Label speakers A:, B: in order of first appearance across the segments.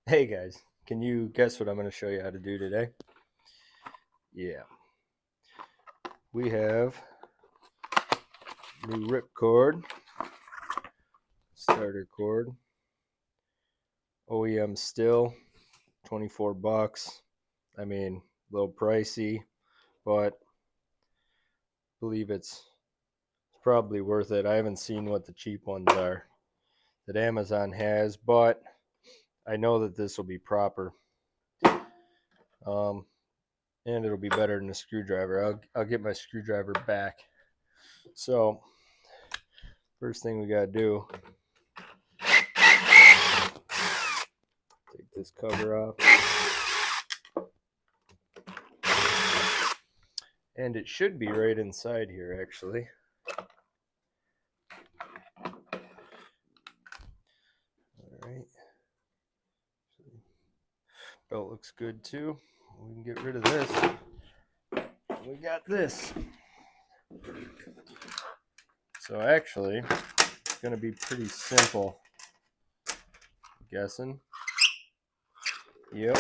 A: Hey guys, can you guess what I'm going to show you how to do today? Yeah, we have new rip cord, starter cord, OEM STIHL, 24 bucks. I mean, a little pricey, but I believe it's probably worth it. I haven't seen what the cheap ones are that Amazon has, but I know that this will be proper. And it'll be better than a screwdriver. I'll get my screwdriver back. So first thing we gotta do, take this cover off, and it should be right inside here actually. Alright, belt looks good too. We can get rid of this. We got this. So actually, it's going to be pretty simple. I'm guessing. Yep.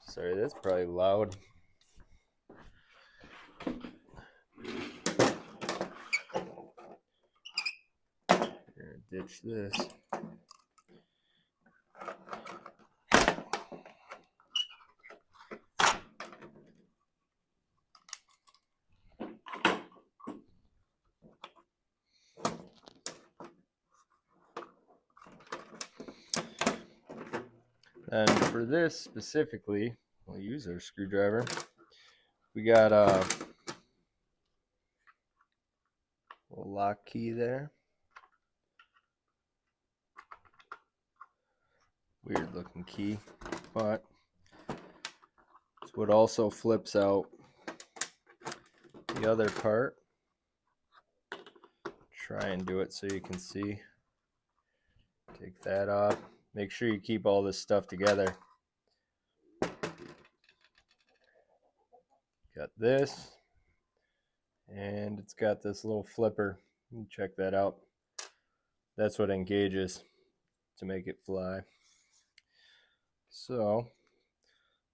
A: Sorry, that's probably loud. We're going to ditch this. And for this specifically, we'll use our screwdriver. We got a little lock key there. Weird looking key, but it's what also flips out the other part. Try and do it so you can see. Take that off. Make sure you keep all this stuff together. Got this, and it's got this little flipper. You can check that out. That's what engages to make it fly. So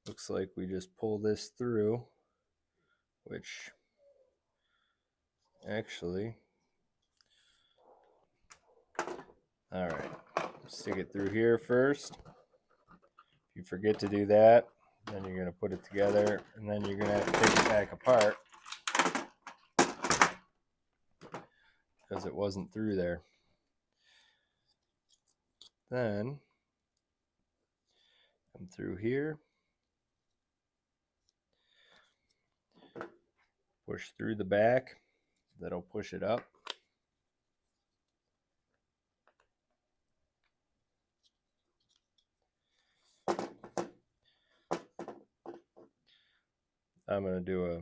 A: looks like we just pull this through, which actually, all right, stick it through here first. If you forget to do that, then you're going to put it together, and then you're going to have to take it back apart because it wasn't through there. Then come through here, push through the back. That'll push it up. I'm going to do a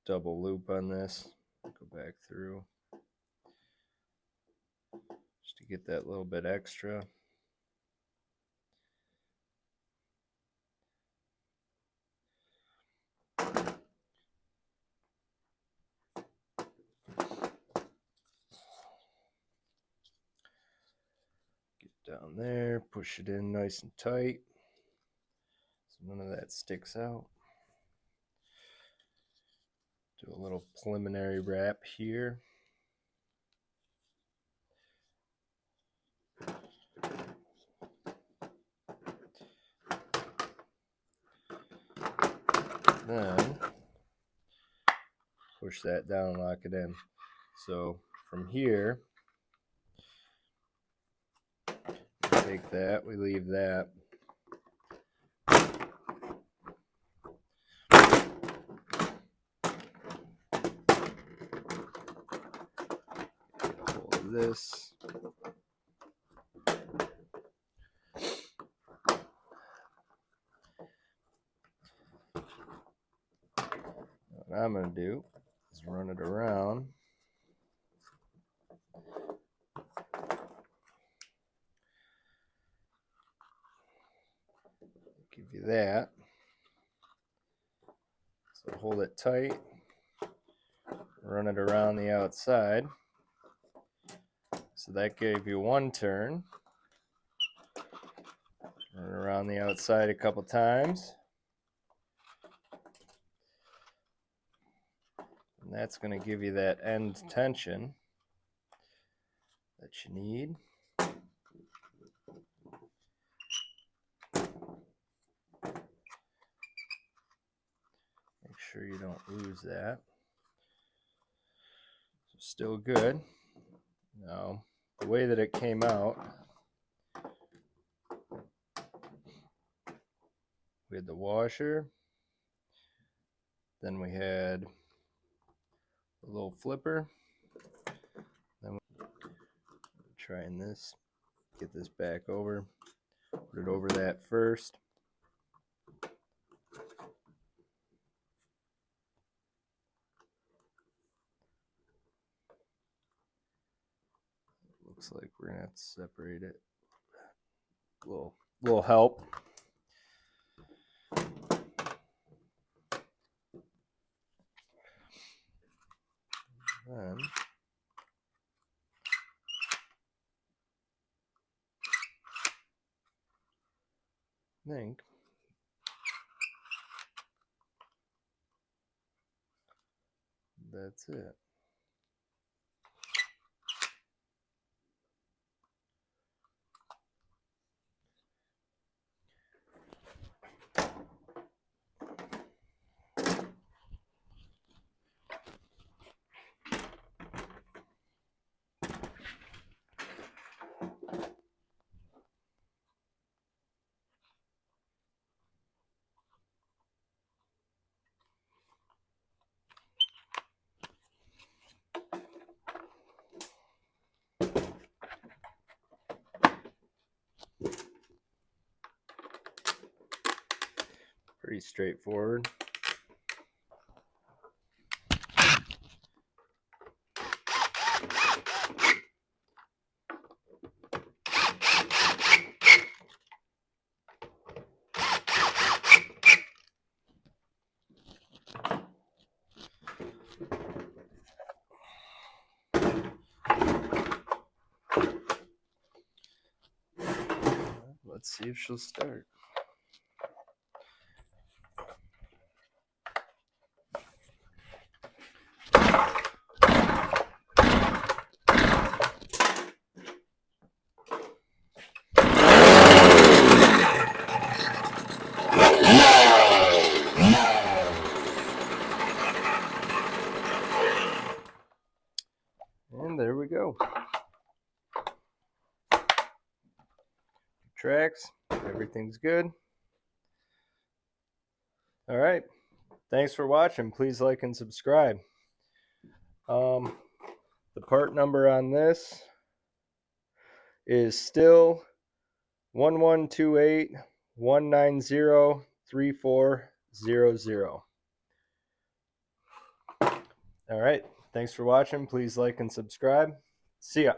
A: double loop on this. Go back through just to get that little bit extra. Get down there, push it in nice and tight so none of that sticks out. Do a little preliminary wrap here. Then push that down, lock it in. So from here, we take that, we leave that. Get a hold of this. What I'm going to do is run it around. Give you that. So hold it tight. Run it around the outside. So that gave you one turn. Run around the outside a couple times. And that's going to give you that end tension that you need. Make sure you don't lose that. So still good. Now, the way that it came out, we had the washer, then we had a little flipper, then we're trying this, get this back over, put it over that first. Looks like we're gonna have to separate it. Little help. Then I think that's it. Pretty straightforward. Let's see if she'll start. And there we go. Tracks, everything's good. All right, thanks for watching. Please like and subscribe. The part number on this is STIHL 1128-190-3400. All right, thanks for watching. Please like and subscribe. See ya.